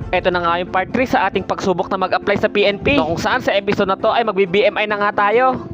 Ito na nga yung part 3 sa ating pagsubok na mag-apply sa PNP, kung saan sa episode na to ay magbi-BMI na nga tayo.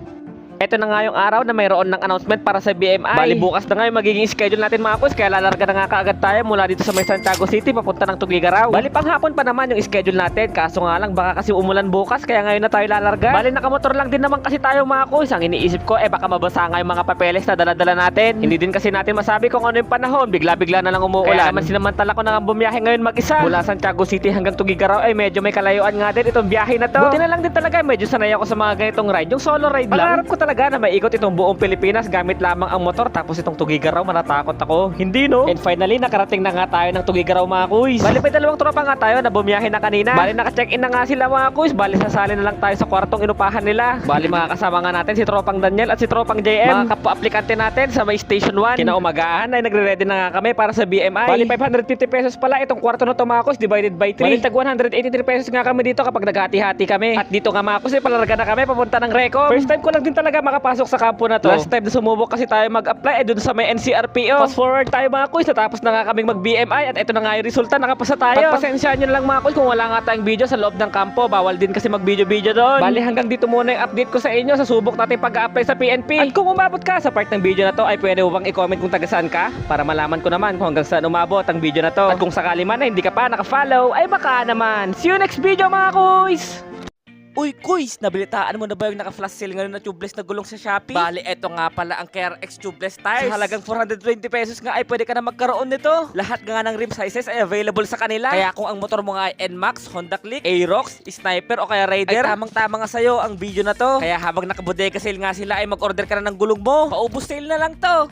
Ito na nga yung araw na mayroon ng announcement para sa BMI. Bali bukas na nga yung magiging schedule natin mga kuys, kaya lalarga na nga kaagad tayo mula dito sa may Santiago City papunta ng Tugigaraw. Bali panghapon pa naman yung schedule natin, kaso nga lang baka kasi umulan bukas kaya ngayon na tayo lalarga. Bali nakamotor lang din naman kasi tayo mga kuys. Ang iniisip ko baka mabasa nga yung mga papeles na dala-dala natin. Hindi din kasi natin masabi kung ano yung panahon, bigla-bigla na lang umuulan. Kaya naman sinamantala ko na nga bumiyahe ngayon mag-isa mula Santiago City hanggang Tugigaraw. Medyo may kalayuan nga din itong biyahe na to. Buti na lang din talaga medyo sanay ako sa mga ganitong ride, yung solo ride lang. Pangarap ko talaga na maikot itong buong Pilipinas gamit lamang ang motor, tapos itong Tugigaraw matatakot ako. Hindi no? And finally nakarating na nga tayo ng Tugigaraw mga kuys. Bali may dalawang tropa nga tayo na bumiyahe na kanina. Bali naka-check-in na nga sila mga kuys. Bali sasali na lang tayo sa kwartong inupahan nila. Bali mga kasama nga natin si tropang Daniel at si tropang JM, mga kapwa-aplikante natin sa may station 1. Kinaumagahan ay nagre-ready na nga kami para sa BMI. Bali 550 pesos pala itong kwarto na to mga kuys, divided by 3. Bali tag 183 pesos nga kami dito kapag naghati-hati kami. At dito nga mga kuys palarga na kami papunta ng Recom. First time ko lang din talaga makapasok sa kampo na to. Last time na sumubok kasi tayo mag-apply dun sa may NCRPO. Fast forward tayo mga kuys, natapos na nga kaming mag-BMI at ito na nga yung resulta, nakapasa tayo. Pagpasensyahan nyo na lang mga kuys kung wala nga tayong video sa loob ng kampo, bawal din kasi mag-video doon. Bali hanggang dito muna yung update ko sa inyo sa subok natin pag-apply sa PNP. At kung umabot ka sa part ng video na to ay pwede mo bang i-comment kung taga saan ka para malaman ko naman kung hanggang saan umabot ang video na to. At kung sakali man na hindi ka pa naka-follow ay baka naman. See you next video mga kuys! Uy, kuys! Nabilitaan mo na ba yung naka-flash sale ngayon na tubeless na gulong sa Shopee? Bali, eto nga pala ang KRX tubeless tires. Sa halagang 420 pesos nga ay pwede ka na magkaroon nito. Lahat nga ng rim sizes ay available sa kanila. Kaya kung ang motor mo nga ay NMAX, Honda Click, Aerox, Sniper o kaya Raider, ay tamang-tama nga sa'yo ang video na to. Kaya habang nakabodega sale nga sila ay mag-order ka na ng gulong mo. Paubos sale na lang to.